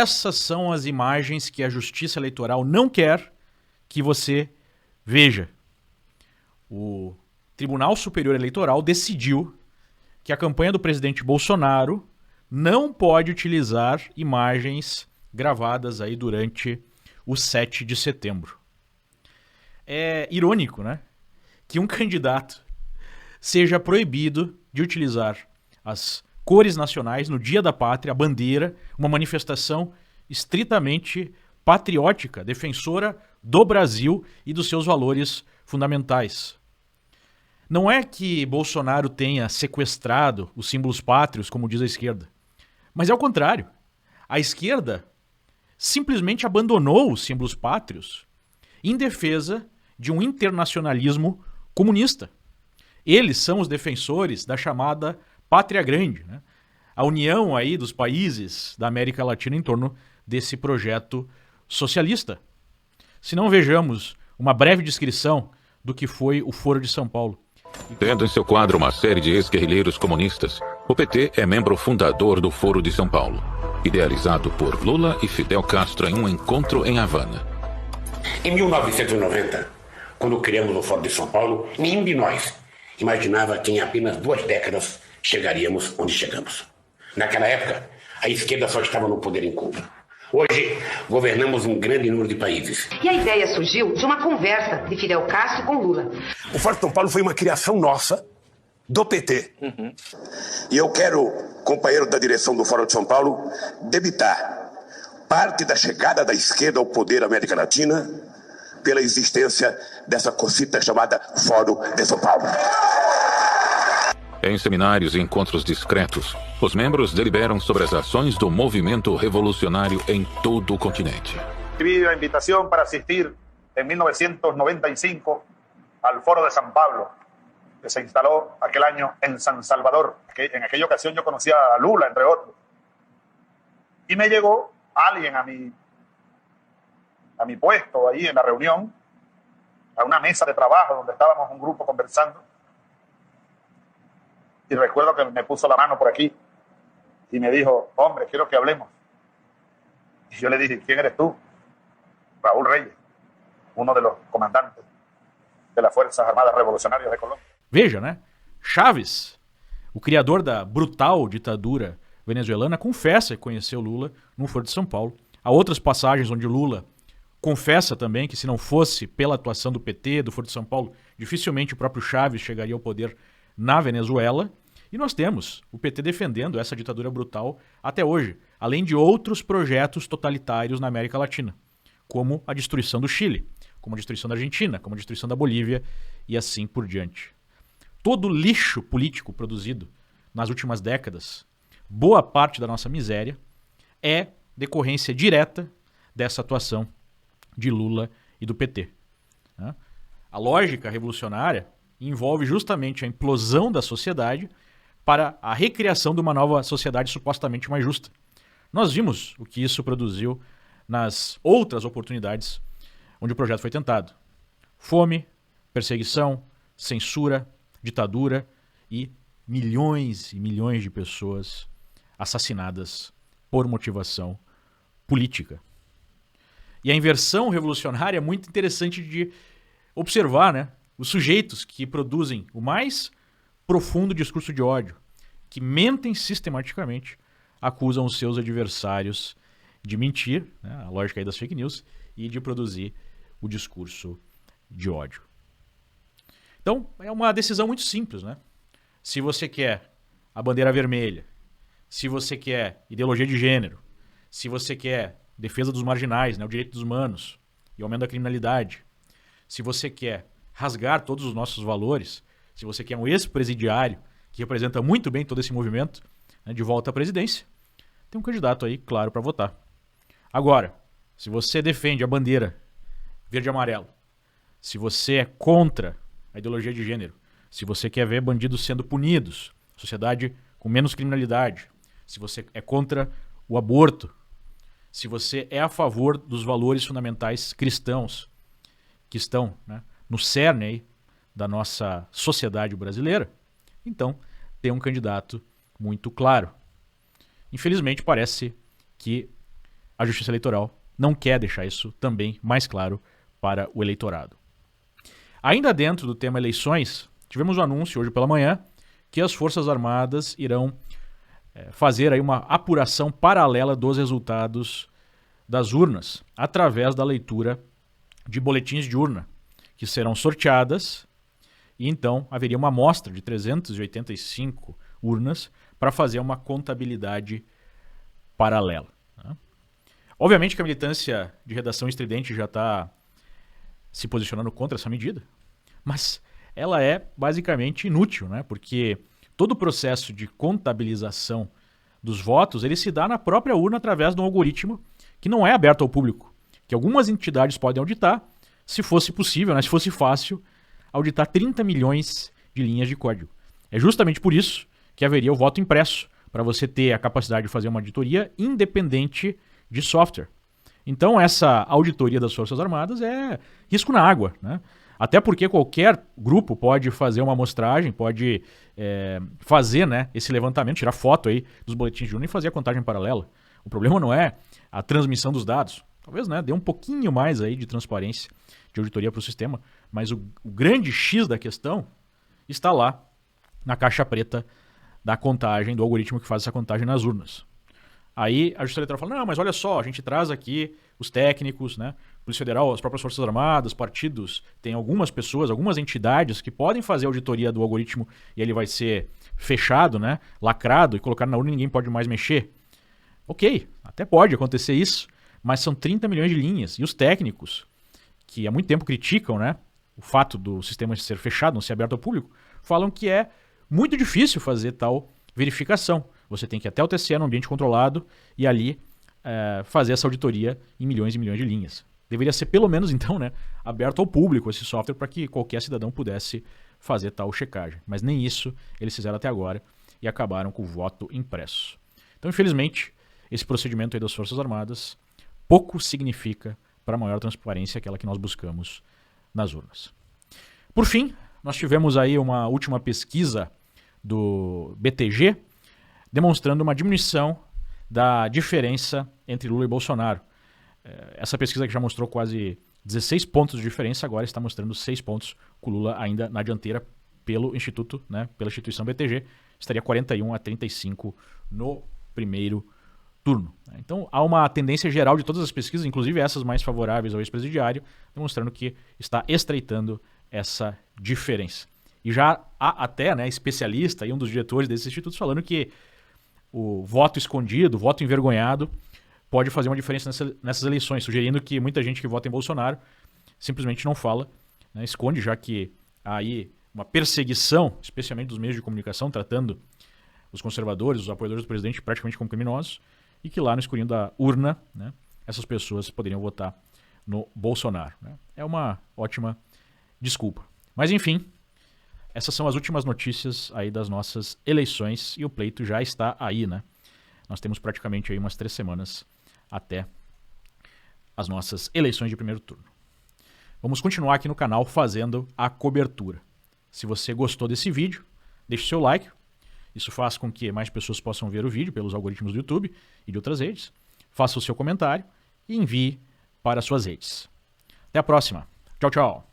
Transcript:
essas são as imagens que a Justiça Eleitoral não quer que você veja. O Tribunal Superior Eleitoral decidiu que a campanha do presidente Bolsonaro não pode utilizar imagens gravadas aí durante o 7 de setembro. É irônico, né? Que um candidato seja proibido de utilizar as cores nacionais no Dia da Pátria, a bandeira, uma manifestação estritamente patriótica, defensora do Brasil e dos seus valores fundamentais. Não é que Bolsonaro tenha sequestrado os símbolos pátrios, como diz a esquerda, mas é o contrário. A esquerda simplesmente abandonou os símbolos pátrios em defesa de um internacionalismo comunista. Eles são os defensores da chamada Pátria Grande, né? A união aí dos países da América Latina em torno desse projeto socialista. Se não, vejamos uma breve descrição do que foi o Foro de São Paulo. Tendo em seu quadro uma série de ex-guerrilheiros comunistas, o PT é membro fundador do Foro de São Paulo, idealizado por Lula e Fidel Castro em um encontro em Havana. Em 1990, quando criamos o Foro de São Paulo, nenhum de nós imaginava que em apenas 2 décadas chegaríamos onde chegamos. Naquela época, a esquerda só estava no poder em Cuba. Hoje, governamos um grande número de países. E a ideia surgiu de uma conversa de Fidel Castro com Lula. O Foro de São Paulo foi uma criação nossa, do PT. E eu quero, companheiro da direção do Foro de São Paulo, debitar parte da chegada da esquerda ao poder na América Latina pela existência dessa cosita chamada Foro de São Paulo. Em seminários e encontros discretos, os membros deliberam sobre as ações do movimento revolucionário em todo o continente. Recibí la invitación para asistir en 1995 al Foro de San Pablo, que se instaló aquel año en San Salvador. En aquella ocasión yo conocía a Lula, entre otros. Y me llegó alguien a mi puesto ahí en la reunión, a una mesa de trabajo donde estábamos un grupo conversando. Y recuerdo que me puso la mano por aquí y me dijo, hombre, quiero que hablemos. Y yo le dije, ¿quién eres tú? Raúl Reyes, uno de los comandantes de las Fuerzas Armadas Revolucionarias de Colombia. Veja, né? Chávez, o criador da brutal ditadura venezuelana, confessa que conheceu Lula no Foro de São Paulo. Há outras passagens onde Lula confessa também que se não fosse pela atuação do PT, do Foro de São Paulo, dificilmente o próprio Chávez chegaria ao poder na Venezuela. E nós temos o PT defendendo essa ditadura brutal até hoje, além de outros projetos totalitários na América Latina, como a destruição do Chile, como a destruição da Argentina, como a destruição da Bolívia e assim por diante. Todo o lixo político produzido nas últimas décadas, boa parte da nossa miséria, é decorrência direta dessa atuação de Lula e do PT. A lógica revolucionária envolve justamente a implosão da sociedade para a recriação de uma nova sociedade supostamente mais justa. Nós vimos o que isso produziu nas outras oportunidades onde o projeto foi tentado. Fome, perseguição, censura, ditadura e milhões e milhões de pessoas assassinadas por motivação política. E a inversão revolucionária é muito interessante de observar, né? Os sujeitos que produzem o mais profundo discurso de ódio, que mentem sistematicamente, acusam os seus adversários de mentir, né, a lógica aí das fake news, e de produzir o discurso de ódio. Então, é uma decisão muito simples, né? Se você quer a bandeira vermelha, se você quer ideologia de gênero, se você quer defesa dos marginais, né, o direito dos humanos e aumento da criminalidade, se você quer rasgar todos os nossos valores, se você quer um ex-presidiário que representa muito bem todo esse movimento, né, de volta à presidência, tem um candidato aí, claro, para votar. Agora, se você defende a bandeira verde e amarelo, se você é contra a ideologia de gênero, se você quer ver bandidos sendo punidos, sociedade com menos criminalidade, se você é contra o aborto, se você é a favor dos valores fundamentais cristãos que estão, né, no cerne aí da nossa sociedade brasileira, então tem um candidato muito claro. Infelizmente parece que a Justiça Eleitoral não quer deixar isso também mais claro para o eleitorado. Ainda dentro do tema eleições, tivemos um anúncio hoje pela manhã que as Forças Armadas irão fazer aí uma apuração paralela dos resultados das urnas, através da leitura de boletins de urna, que serão sorteadas, e então haveria uma amostra de 385 urnas para fazer uma contabilidade paralela. Né? Obviamente que a militância de redação estridente já está se posicionando contra essa medida, mas ela é basicamente inútil, né? Porque todo o processo de contabilização dos votos ele se dá na própria urna através de um algoritmo que não é aberto ao público, que algumas entidades podem auditar, se fosse possível, né? Se fosse fácil, auditar 30 milhões de linhas de código. É justamente por isso que haveria o voto impresso, para você ter a capacidade de fazer uma auditoria independente de software. Então essa auditoria das Forças Armadas é risco na água, né? Até porque qualquer grupo pode fazer uma amostragem, pode fazer, né, esse levantamento, tirar foto aí dos boletins de urna e fazer a contagem paralela. O problema não é a transmissão dos dados. Talvez, né, dê um pouquinho mais aí de transparência de auditoria para o sistema, mas o grande X da questão está lá na caixa preta da contagem, do algoritmo que faz essa contagem nas urnas. Aí a Justiça Eleitoral fala, não, mas olha só, a gente traz aqui os técnicos, né, Polícia Federal, as próprias Forças Armadas, partidos, tem algumas pessoas, algumas entidades que podem fazer auditoria do algoritmo e ele vai ser fechado, né, lacrado e colocado na urna e ninguém pode mais mexer. Ok, até pode acontecer isso, mas são 30 milhões de linhas. E os técnicos, que há muito tempo criticam, né, o fato do sistema ser fechado, não ser aberto ao público, falam que é muito difícil fazer tal verificação. Você tem que ir até o TSE no ambiente controlado e ali fazer essa auditoria em milhões e milhões de linhas. Deveria ser pelo menos então, né, aberto ao público esse software para que qualquer cidadão pudesse fazer tal checagem. Mas nem isso eles fizeram até agora e acabaram com o voto impresso. Então, infelizmente, esse procedimento aí das Forças Armadas pouco significa para a maior transparência, aquela que nós buscamos nas urnas. Por fim, nós tivemos aí uma última pesquisa do BTG demonstrando uma diminuição da diferença entre Lula e Bolsonaro. Essa pesquisa que já mostrou quase 16 pontos de diferença, agora está mostrando 6 pontos, com o Lula ainda na dianteira pelo instituto, né, pela instituição BTG, estaria 41 a 35 no primeiro turno. Então há uma tendência geral de todas as pesquisas, inclusive essas mais favoráveis ao ex-presidiário, demonstrando que está estreitando essa diferença. E já há até, né, especialista e um dos diretores desses institutos falando que o voto escondido, o voto envergonhado, pode fazer uma diferença nessas eleições, sugerindo que muita gente que vota em Bolsonaro simplesmente não fala, né, esconde, já que há aí uma perseguição, especialmente dos meios de comunicação, tratando os conservadores, os apoiadores do presidente praticamente como criminosos, e que lá no escurinho da urna, né, essas pessoas poderiam votar no Bolsonaro. Né? É uma ótima desculpa. Mas enfim, essas são as últimas notícias aí das nossas eleições e o pleito já está aí, né? Nós temos praticamente aí umas 3 semanas até as nossas eleições de primeiro turno. Vamos continuar aqui no canal fazendo a cobertura. Se você gostou desse vídeo, deixe seu like. Isso faz com que mais pessoas possam ver o vídeo pelos algoritmos do YouTube e de outras redes. Faça o seu comentário e envie para suas redes. Até a próxima. Tchau, tchau.